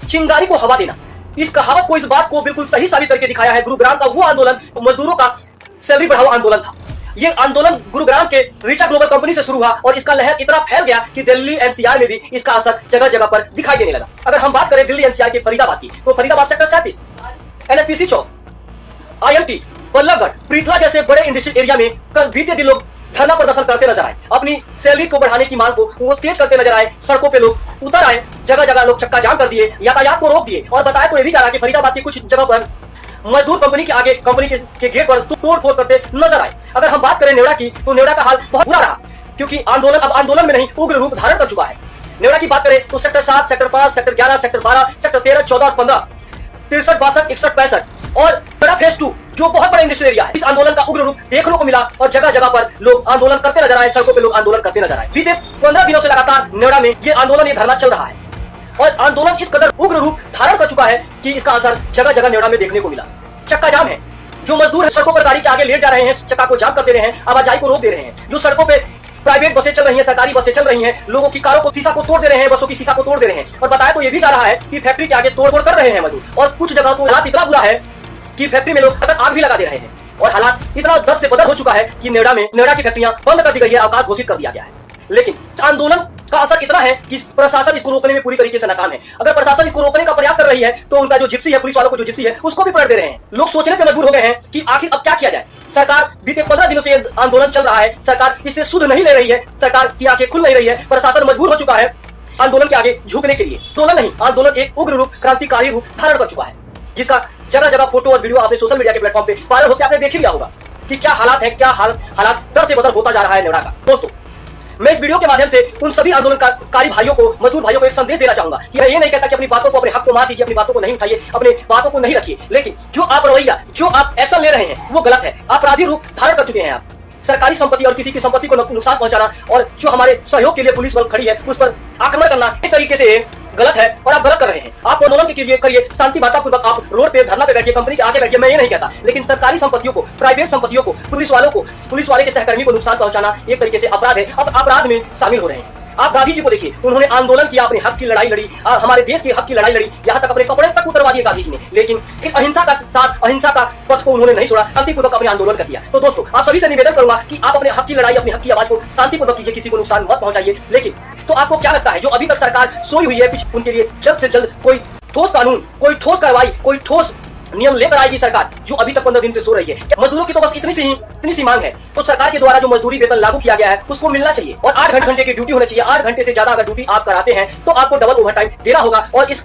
चिंगारी को हवा देना। इस कहावत को, इस बात को बिल्कुल सही साबित करके दिखाया है गुरुग्राम का वो आंदोलन, मजदूरों का सैलरी बढ़ाओ आंदोलन था। ये आंदोलन गुरुग्राम के रीचा ग्लोबल कंपनी से शुरू हुआ और इसका लहर इतना फैल गया कि दिल्ली एनसीआर में भी इसका असर जगह जगह पर दिखाई देने लगा। अगर हम बात करें दिल्ली एनसीआर के फरीदाबाद की, तो फरीदाबाद सेक्टर 37, एनएफपीसी चौक, आईएमटी, बल्लभगढ़, प्रीतला जैसे बड़े इंडस्ट्रियल एरिया में बीते दिन लोग धरना प्रदर्शन करते नजर आए। अपनी सैलरी को बढ़ाने की मांग को वो तेज करते नजर आए। सड़कों पे लोग उतर आए, जगह जगह लोग चक्का जाम कर दिए, यातायात को रोक दिए और बताया तो ये भी जा रहा कि फरीदाबाद की कुछ जगह पर मजदूर कंपनी के आगे, कंपनी के गेट पर तोड़ फोड़ करते नजर आए। अगर हम बात करें नेवड़ा की, तो नेवड़ा का हाल बहुत बुरा रहा, क्योंकि आंदोलन अब आंदोलन में नहीं उग्र रूप धारण कर चुका है। नेवड़ा की बात करें तो sector 7, sector 5, sector 11, sector 12, sector 13, 14 और 15, 63, 62, 61, 65 और बड़ा फेज 2 जो बहुत बड़ा इंडस्ट्रियल एरिया है, इस आंदोलन का उग्र रूप देखने को मिला और जगह जगह पर लोग आंदोलन करते नजर आए, सड़कों पे लोग आंदोलन करते नजर आए। बीते 15 दिनों से लगातार नेवड़ा में ये आंदोलन, ये धरना चल रहा है और आंदोलन इस कदर उग्र रूप धारण कर चुका है कि इसका असर जगह जगह नेवड़ा में देखने को मिला। चक्का जाम है, जो मजदूर सड़कों पर गाड़ी के आगे लेट जा रहे हैं, चक्का को जाम कर दे रहे हैं, आवाजाही को रोक दे रहे हैं। जो सड़कों पे प्राइवेट बसें चल रही हैं, सरकारी बसें चल रही हैं, लोगों की कारों को शीशा को तोड़ दे रहे हैं, बसों की शीशा को तोड़ दे रहे हैं। और बताया तो ये भी जा रहा है कि फैक्ट्री के आगे तोड़-फोड़ कर रहे हैं मजदूर, और कुछ जगह तो हालात इतना बुरा है कि फैक्ट्री में लोग आग भी लगा दे रहे हैं और हालात इतना दर्द से बदल हो चुका है कि नेवड़ा की फैक्ट्रियां बंद कर दी गई है, अवकाश घोषित कर दिया गया है। लेकिन आंदोलन का असर इतना है कि प्रशासन इसको रोकने में पूरी तरीके से नाकाम है। अगर प्रशासन इसको रोकने का प्रयास कर रही है तो उनका जो जिप्सी है, पुलिस वालों को जो जिप्सी है, उसको भी पकड़ दे रहे हैं। लोग सोचने पे मजबूर हो गए हैं कि आखिर अब क्या किया जाए। सरकार बीते 15 दिनों से आंदोलन चल रहा है, सरकार इससे सुध नहीं ले रही है, सरकार की आंखें खुल नहीं रही है, प्रशासन मजबूर हो चुका है आंदोलन के आगे झुकने के लिए। आंदोलन नहीं, आंदोलन एक उग्र रूप, क्रांतिकारी रूप धारण कर चुका है, जिसका जगह जगह फोटो और वीडियो आपने सोशल मीडिया के प्लेटफॉर्म पे वायरल होते आपने देख ही लिया होगा कि क्या हालात है, क्या हालात दर से बदर होता जा रहा है नेवड़ा का। दोस्तों, मैं इस वीडियो के माध्यम से उन सभी आंदोलनकारी भाइयों को, मजदूर भाइयों को एक संदेश देना चाहूंगा कि मैं ये नहीं कहता कि अपनी बातों को, अपने हक को मार दीजिए, अपनी बातों को नहीं उठाइए, अपनी बातों को नहीं रखिए, लेकिन जो आप रवैया, जो आप एक्शन ले रहे हैं वो गलत है। अपराधी रूप धारण कर चुके हैं आप। सरकारी संपत्ति और किसी की संपत्ति को नुकसान पहुंचाना और जो हमारे सहयोग के लिए पुलिस बल खड़ी है उस पर आक्रमण करना एक तरीके से गलत है और आप गलत कर रहे हैं। आप आंदोलन करिए, शांति वातापूर्वक आप रोड पे धरना पे बैठिए, कंपनी के आगे बैठिए, मैं ये नहीं कहता, लेकिन सरकारी संपत्तियों को, प्राइवेट संपत्तियों को, पुलिस वाले के सहकर्मी को नुकसान पहुंचाना एक तरीके से अपराध है। अब अपराध में शामिल हो रहे हैं। आप गांधी जी को देखिए, उन्होंने आंदोलन किया, अपने हक की लड़ाई लड़ी, हमारे देश के हक की लड़ाई लड़ी, यहाँ तक अपने कपड़े तक उतरवा दिए गांधी जी ने, लेकिन एक अहिंसा का साथ, अहिंसा का पथ को उन्होंने नहीं छोड़ा, शांतिपूर्वक अपने आंदोलन कर दिया। तो दोस्तों, आप सभी से निवेदन करूंगा कि आप अपने हक की लड़ाई, अपनी हक की आवाज को शांतिपूर्वक कीजिए, किसी को नुकसान मत पहुंचाइए। लेकिन तो आपको क्या लगता है, जो अभी तक सरकार सोई हुई है, उनके लिए जल्द से जल्द कोई ठोस कानून, कोई ठोस कार्रवाई, कोई ठोस नियम लेकर आएगी सरकार, जो अभी तक 15 दिन से सो रही है? मजदूरों की तो बस इतनी सी मांग है, तो सरकार के द्वारा जो मजदूरी वेतन लागू किया गया है उसको मिलना चाहिए और 8 घंटे की ड्यूटी होनी चाहिए। 8 घंटे से ज्यादा अगर ड्यूटी आप कराते हैं तो आपको डबल ओवरटाइम देना होगा और इसकी